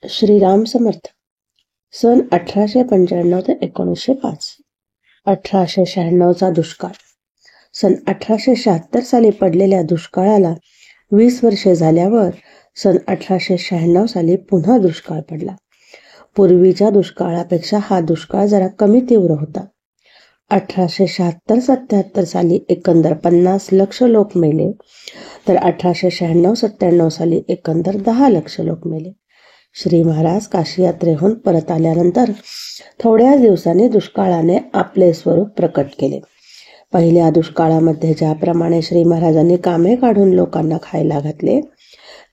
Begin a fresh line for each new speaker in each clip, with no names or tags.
श्रीराम समर्थ. सन 1895 ते 1905. 1896चा दुष्काळ. सन 1876 साली पडलेल्या दुष्काळाला 20 वर्षे झाल्यावर सन 1896 साली पुन्हा दुष्काळ पडला. पूर्वीच्या दुष्काळापेक्षा हा दुष्काळ जरा कमी तीव्र होता. 1876-77 साली एकंदर 50 लक्ष लोक मेले, तर 1896-97 साली एकंदर 10 लक्ष लोक मेले. श्री महाराज काशी यात्रेहून परत आल्यानंतर थोड्या दिवसांनी दुष्काळाने आपले स्वरूप प्रकट केले. पहिल्या दुष्काळामध्ये ज्याप्रमाणे श्री महाराजांनी कामे काढून लोकांना खायला घातले,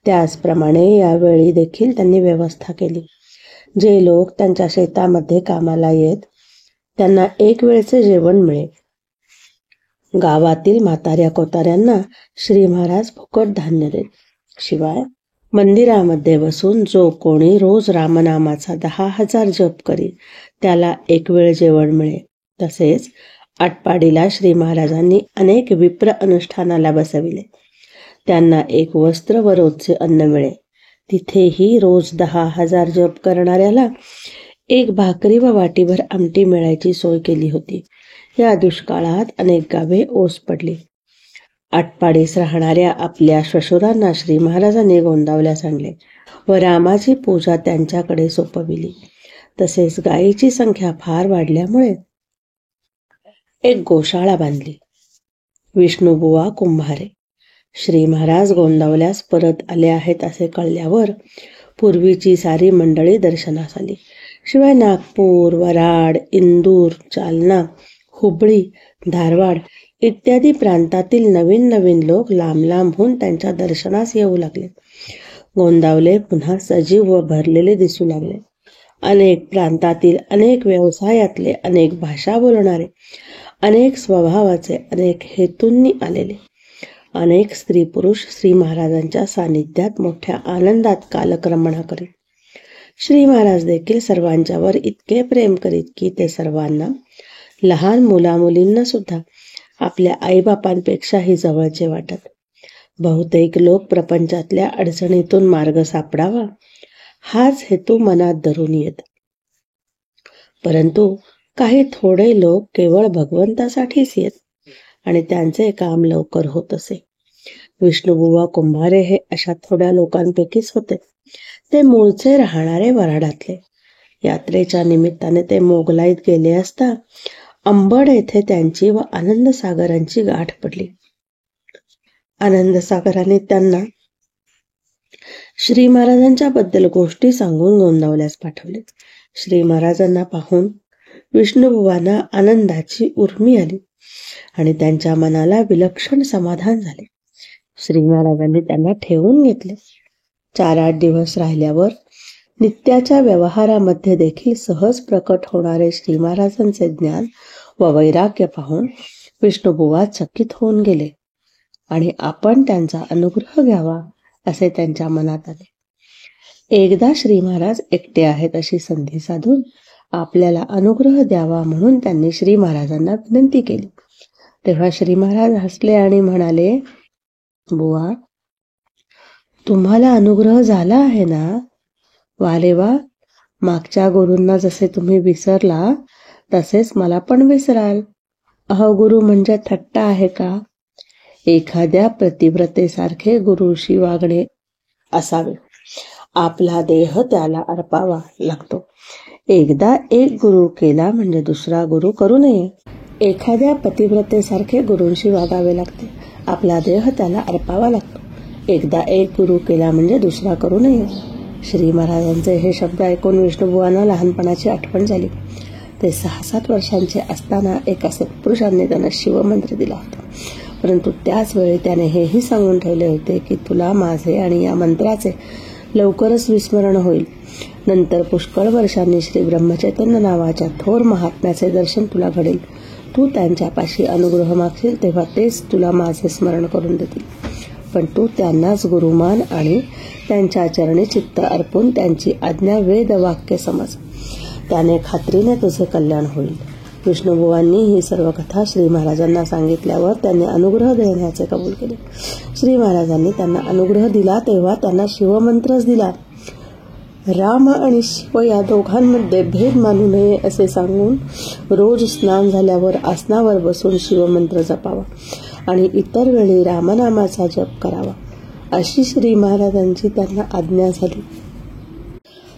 त्याचप्रमाणे यावेळी देखील त्यांनी व्यवस्था केली. जे लोक त्यांच्या शेतामध्ये कामाला येत त्यांना एक वेळचे जेवण मिळे. गावातील म्हाताऱ्या कोताऱ्यांना श्री महाराज फुकट धान्य देत. शिवाय मंदिरामध्ये बसून जो कोणी रोज रामनामाचा 10,000 जप करी त्याला एक वेळ जेवण मिळे. तसेच आटपाडीला श्री महाराजांनी अनेक विप्र अनुष्ठानाला बसविले. त्यांना एक वस्त्र व रोजचे अन्न मिळे. तिथेही रोज 10,000 जप करणाऱ्याला एक भाकरी व वाटीभर आमटी मिळायची सोय केली होती. या दुष्काळात अनेक गावे ओस पडली. आटपाडीस राहणाऱ्या आपल्या श्वशुरांना श्री महाराजांनी गोंदावल्यास आणले व रामाची पूजा त्यांच्याकडे सोपविली. तसेच गायीची संख्या फार वाढल्यामुळे एक गोशाळा बांधली. विष्णुबुवा कुंभारे. श्री महाराज गोंदावल्यास परत आले आहेत असे कळल्यावर पूर्वीची सारी मंडळी दर्शनास आली. शिवाय नागपूर, वराड, इंदूर, जालना, हुबळी, धारवाड इत्यादी प्रांतातील नवीन नवीन लोक लांब लांबहून त्यांच्या दर्शनास येऊ लागले. गोंदावले पुन्हा सजीव व भरलेले दिसू लागले. अनेक प्रांतातील, अनेक व्यवसायातले, अनेक भाषा बोलणारे, अनेक स्वभावाचे, अनेक हेतूंनी आलेले अनेक स्त्री पुरुष श्री महाराजांच्या सानिध्यात मोठ्या आनंदात कालक्रमणा करीत. श्री महाराज देखील सर्वांच्यावर इतके प्रेम करीत की ते सर्वांना, लहान मुलामुलींना सुद्धा आपल्या आईबापांपेक्षाही जवळचे वाटत. बहुतेक लोक प्रपंचातल्या अडचणीतून मार्ग सापडावा हाच हेतू मनात धरून येत. परंतु काही थोडे लोक केवळ भगवंतासाठीच येत आणि त्यांचे काम लवकर होत असे. विष्णुबुवा कुंभारे हे अशा थोड्या लोकांपैकीच होते. ते मूळचे राहणारे वराडातले. यात्रेच्या निमित्ताने ते मोगलाईत गेले असता अंबड येथे त्यांची व आनंदसागरांची गाठ पडली. आनंदसागराने त्यांना श्री महाराजांच्या बद्दल गोष्टी सांगून गोंदावल्यास पाठवले. श्री महाराजांना पाहून विष्णुबुवांना आनंदाची उर्मी आली आणि त्यांच्या मनाला विलक्षण समाधान झाले. श्री महाराजांनी त्यांना ठेवून घेतले. 4-8 दिवस राहिल्यावर नित्याच्या व्यवहारामध्ये देखील सहज प्रकट होणारे श्री महाराजांचे ज्ञान व वैराग्य पाहून विष्णुबुवा चकित होऊन गेले आणि आपण त्यांचा अनुग्रह घ्यावा असे त्यांच्या मनात आले. एकदा श्री महाराज एकटे आहेत अशी संधी साधून आपल्याला अनुग्रह द्यावा म्हणून त्यांनी श्री महाराजांना विनंती केली. तेव्हा श्री महाराज हसले आणि म्हणाले, बुवा, तुम्हाला अनुग्रह झाला आहे ना? वारे वा, मागच्या गुरूंना जसे तुम्ही विसरला तसेच मला पण विसराल. अहो, गुरु म्हणजे थट्टा आहे का? एखाद्या प्रतिव्रतेसारखे गुरुशी वागणे असावे. आपला देह त्याला अर्पावा लागतो. एकदा एक गुरु केला म्हणजे दुसरा गुरु करू नये. एखाद्या पतिव्रतेसारखे गुरूंशी वागावे लागते. आपला देह त्याला अर्पावा लागतो. एकदा एक गुरु केला म्हणजे दुसरा करू नये. श्री महाराजांचे हे शब्द ऐकून विष्णुबुवांना लहानपणाची आठवण झाली. ते 6-7 वर्षांचे असताना एका सत्पुरुषांनी त्यांना शिवमंत्र दिला होता. परंतु त्याच वेळी त्याने हेही सांगून ठेवले होते की तुला माझे आणि या मंत्राचे लवकरच विस्मरण होईल. नंतर पुष्कळ वर्षांनी श्री ब्रह्मचैतन्य नावाच्या थोर महात्म्याचे दर्शन तुला घडेल. तू त्यांच्यापाशी अनुग्रह मागशील तेव्हा तेच तुला माझे स्मरण करून देतील. पण तू त्यांनाच गुरुमान आणि त्यांच्या चरणी चित्त अर्पून त्यांची आज्ञा वेद वाक्य समज. त्याने खात्रीने तुझे कल्याण होईल. विष्णुबुवांनी ही सर्व कथा श्री महाराजांना सांगितल्यावर त्यांनी अनुग्रह देण्याचे कबूल केले. श्री महाराजांनी त्यांना अनुग्रह दिला तेव्हा त्यांना शिवमंत्रच दिला. राम आणि शिव या दोघांमध्ये भेद मानू नये असे सांगून रोज स्नान झाल्यावर आसनावर बसून शिवमंत्र जपावा आणि इतर वेळी रामनामाचा जप करावा अशी श्री महाराजांची त्यांना आज्ञा झाली.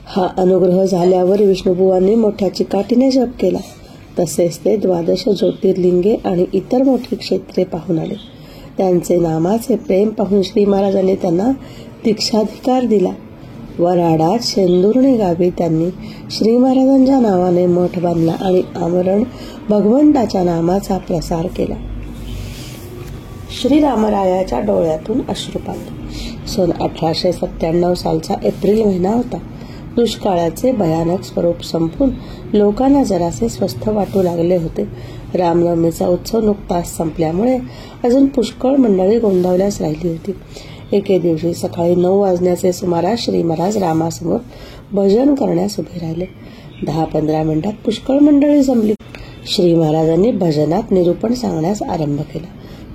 हा अनुग्रह झाल्यावर विष्णुबुवांनी मोठ्या चिकाटीने जप केला. तसेच ते 12 ज्योतिर्लिंगे आणि इतर मोठी क्षेत्रे पाहून आले. त्यांचे नामाचे प्रेम पाहून श्री महाराजांनी त्यांना दीक्षाधिकार दिला. वराडात शेंदुर्णी गावी त्यांनी श्री महाराजांच्या नावाने मठ बांधला आणि आमरण भगवंताच्या नामाचा प्रसार केला. श्रीरामरायाच्या डोळ्यातून अश्रुपात. सन 1897 सालचा एप्रिल महिना होता. दुष्काळाचे भयानक स्वरूप संपून लोकांना जरासे स्वस्थ वाटू लागले होते. रामनवमीचा उत्सव नुकताच संपल्यामुळे अजून पुष्कळ मंडळी गोंधळल्यास राहिली होती. एके दिवशी सकाळी 9 वाजण्याचे सुमारास श्री महाराज रामासमोर भजन करण्यास उभे राहिले. 10-15 मिनिटात पुष्कळ मंडळी जमली. श्री महाराजांनी भजनात निरूपण सांगण्यास आरंभ केला.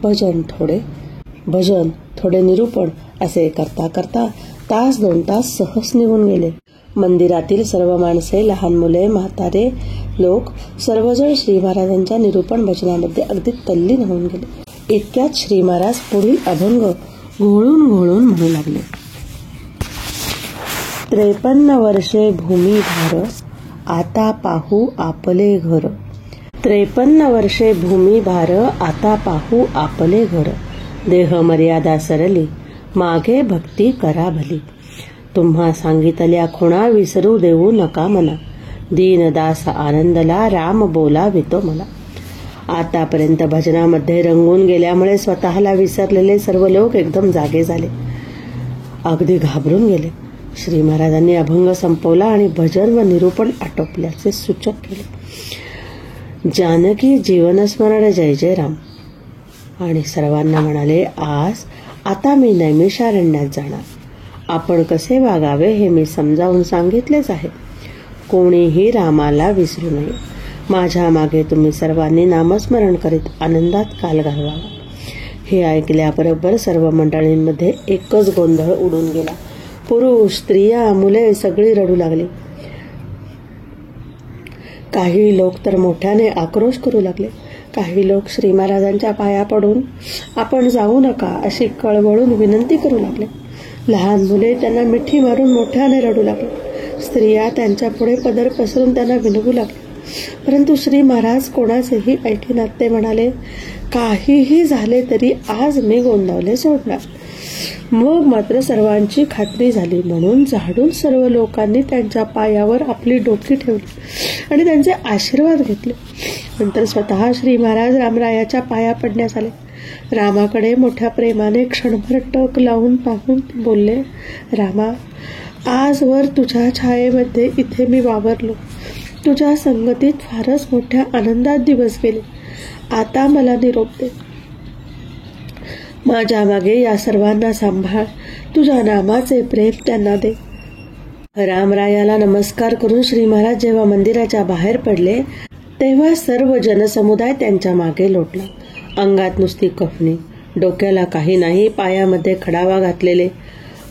भजन थोडे निरूपण असे करता करता 1-2 तास सहज निघून गेले. मंदिरातील सर्व माणसे, लहान मुले, म्हातारे लोक सर्वजण श्री महाराजांच्या निरूपण भजनामध्ये अगदी तल्लीन होऊन गेले. इतक्यात श्री महाराज पुढील अभंग घोळून म्हणू लागले. 53 वर्षे भूमी भार, आता पाहू आपले घर. 53 वर्षे भूमी भार, आता पाहू आपले घर. देह मर्यादा सरली, मागे भक्ती करा भली. तुम्हा सांगितल्या खुणा, विसरू देऊ नका मना. दीनदास आनंदला, राम बोलावितो मला. आतापर्यंत भजनामध्ये रंगून गेल्यामुळे स्वतःला विसरलेले सर्व लोक एकदम जागे झाले, अगदी घाबरून गेले. श्री महाराजांनी अभंग संपवला आणि भजन व निरूपण आटोपल्याचे सूचक केले. जानकी जीवनस्मरण जय जय राम. आणि सर्वांना म्हणाले, आता मी नैमिषारण्यात जाणार. आपण कसे वागावे हे मी समजावून सांगितलेच आहे. कोणीही रामाला विसरू नये. माझ्या मागे तुम्ही सर्वांनी नामस्मरण करीत आनंदात काल घालवावा. हे ऐकल्याबरोबर सर्व मंडळींमध्ये एकच गोंधळ उडून गेला. पुरुष, स्त्रिया, मुले सगळी रडू लागली. काही लोक तर मोठ्याने आक्रोश करू लागले. काही लोक श्री महाराजांच्या पाया पडून आपण जाऊ नका अशी कळवळून विनंती करू लागले. लहान मुले त्यांना मिठी मारून मोठ्याने रडू लागले. स्त्रिया त्यांच्या पुढे पदर पसरून त्यांना विनवू लागले. परंतु श्री महाराज कोणाचेही ऐकेनात. ते म्हणाले, काहीही झाले तरी आज मी गोंदावले सोडणार. मग मात्र सर्वांची खात्री झाली म्हणून झाडून सर्व लोकांनी त्यांच्या पायावर आपली डोकी ठेवली आणि त्यांचे आशीर्वाद घेतले. नंतर स्वतः श्री महाराज रामरायाच्या पाया पडण्यास आले. रामाकडे मोठ्या प्रेमाने क्षणभर टक लावून पाहून बोलले, रामा, आजवर तुझ्या छायेमध्ये इथे मी वावरलो. तुझ्या संगतीत फारच मोठ्या आनंदात दिवस गेले. आता मला निरोप दे. माझ्या मागे या सर्वांना सांभाळ. तुझ्या नामाचे प्रेम त्यांना दे. रामरायाला नमस्कार करून श्री महाराज जेव्हा मंदिराच्या बाहेर पडले तेव्हा सर्व जनसमुदाय त्यांच्या मागे लोटला. अंगात नुसती कफनी, डोक्याला काही नाही, पायामध्ये खडावा घातलेले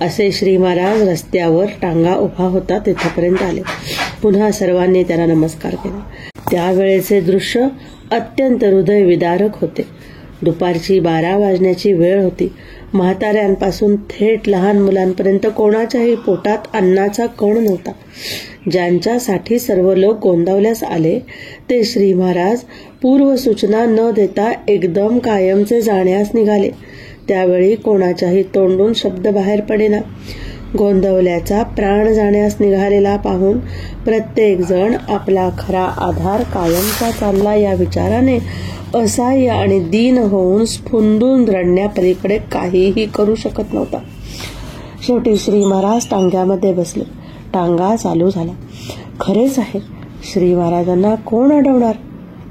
असे श्री महाराज रस्त्यावर टांगा उभा होता तिथपर्यंत आले. पुन्हा सर्वांनी त्यांना नमस्कार केला. त्यावेळेचे दृश्य अत्यंत हृदय विदारक होते. दुपारची 12 वाजण्याची वेळ होती. म्हाताऱ्यांपासून थेट लहान मुलांपर्यंत कोणाच्याही पोटात अन्नाचा कण नव्हता. ज्यांच्यासाठी सर्व लोक गोंदावल्यास आले ते श्री महाराज पूर्व सूचना न देता एकदम कायमचे जाण्यास निघाले. त्यावेळी कोणाच्याही तोंडून शब्द बाहेर पडेना. गोंदवल्याचा प्राण जाण्यास निघालेला पाहून प्रत्येक जण आपला खरा आधार कायमचा चालला या विचाराने असहाय्य आणि दीन होऊन स्फुंदून रडण्यापलीकडे काहीही करू शकत नव्हता. शेवटी श्री महाराज टांग्यामध्ये बसले. टांगा चालू झाला. खरेच आहे, श्री महाराजांना कोण अडवणार.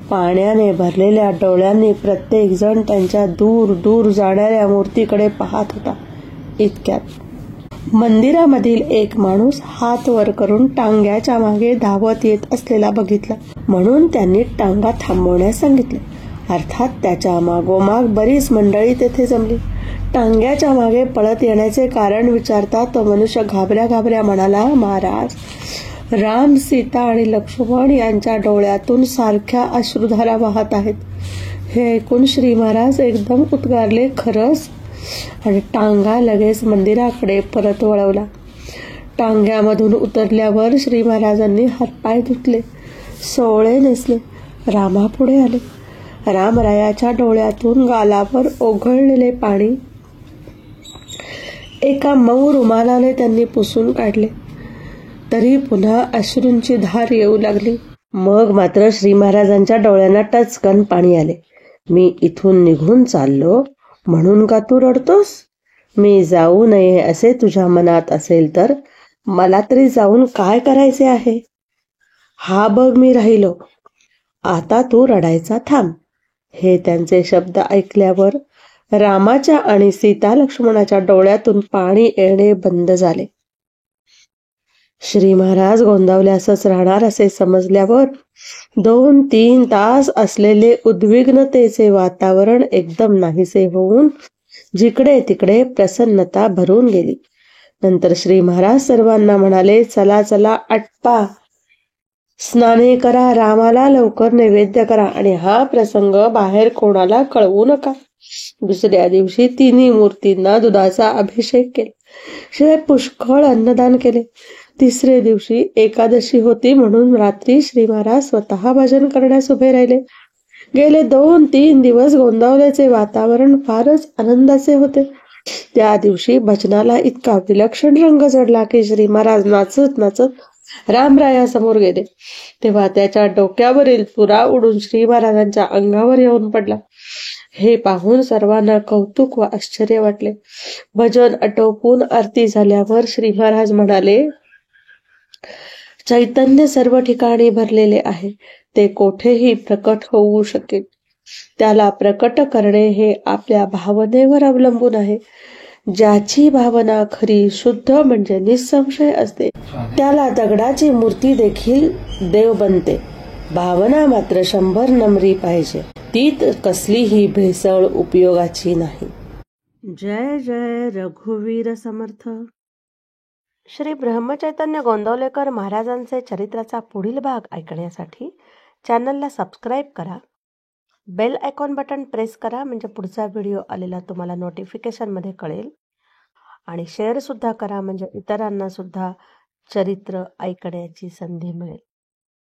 पाण्याने भरलेल्या डोळ्यांनी प्रत्येक जण त्यांच्या दूर दूर जाणाऱ्या मूर्तीकडे पाहत होता. इतक्यात मंदिरामधील एक माणूस हात वर करून टांग्याच्या मागे धावत येत असलेला बघितला. म्हणून त्यांनी टांगा थांबवण्यास सांगितले. अर्थात त्याच्या मागोमाग बरीच मंडळी तेथे जमली. टांग्याच्या मागे पळत येण्याचे कारण विचारता तो मनुष्य घाबऱ्या घाबऱ्या म्हणाला, महाराज, राम, सीता आणि लक्ष्मण यांच्या डोळ्यातून सारख्या अश्रुधारा वाहत आहेत. हे ऐकून श्री महाराज एकदम उद्गारले, खरंच? आणि टांगा लगेच मंदिराकडे परत वळवला. टांग्यामधून उतरल्यावर श्री महाराजांनी हातपाय धुतले, सोवळे नेसले, रामापुढे आले. रामरायाच्या डोळ्यातून गालावर ओघळलेले पाणी एका मऊ रुमालाने त्यांनी पुसून काढले. तरी पुन्हा अश्रूंची धार येऊ लागली. मग मात्र श्री महाराजांच्या डोळ्यांना टचकन पाणी आले. मी इथून निघून चाललो म्हणून का तू रडतोस? मी जाऊ नये असे तुझ्या मनात असेल तर मला तरी जाऊन काय करायचे आहे? हा बघ मी राहिलो, आता तू रडायचा थांब. हे त्यांचे शब्द ऐकल्यावर रामाच्या आणि सीता लक्ष्मणाच्या डोळ्यातून पाणी येणे बंद झाले. श्री महाराज गोंदावल्यासच राहणार असे समजल्यावर 2-3 तास असलेले उद्विग्नतेचे वातावरण एकदम नाहीसे होऊन जिकडे तिकडे प्रसन्नता भरून गेली. नंतर श्री महाराज सर्वांना म्हणाले, चला चला आटपा, स्नाने करा, रामाला लवकर नैवेद्य करा आणि हा प्रसंग बाहेर कोणाला कळवू नका. दुसऱ्या दिवशी तिन्ही मूर्तींना दुधाचा अभिषेक केला, शिवाय पुष्कळ अन्नदान केले. तिसरे दिवशी एकादशी होती म्हणून रात्री श्री महाराज स्वतः भजन करण्यास उभे राहिले. गेले 2-3 दिवस गोंदावल्याचे वातावरण फारच आनंदाचे होते. त्या दिवशी भजनाला इतका विलक्षण रंग चढला की श्री महाराज नाचत नाचत रामरायासमोर गेले. तेव्हा त्याच्या डोक्यावरील तुरा उडून श्री महाराजांच्या अंगावर येऊन पडला. हे पाहून सर्वांना कौतुक व आश्चर्य वाटले. भजन आटोपून आरती झाल्यावर श्री महाराज म्हणाले, चैतन्य सर्व ठिकाणी भरलेले आहे, ते कोठेही प्रकट होऊ शकेल. त्याला प्रकट करणे हे आपल्या भावनेवर अवलंबून आहे. ज्याची भावना खरी, शुद्ध म्हणजे निसंशय असते, त्याला दगडाची मूर्ती देखील देव बनते. भावना मात्र 100 नम्री पाहिजे, तीत कसलीही भेसळ उपयोगाची नाही. जय जय रघुवीर समर्थ. श्री ब्रह्मचैतन्य गोंदवलेकर महाराजांचे चरित्राचा पुढील भाग ऐकण्यासाठी चॅनलला सबस्क्राईब करा. बेल आयकॉन बटन प्रेस करा, म्हणजे पुढचा व्हिडिओ आलेला तुम्हाला नोटिफिकेशनमध्ये कळेल. आणि शेअर सुद्धा करा, म्हणजे इतरांना सुद्धा चरित्र ऐकण्याची संधी मिळेल.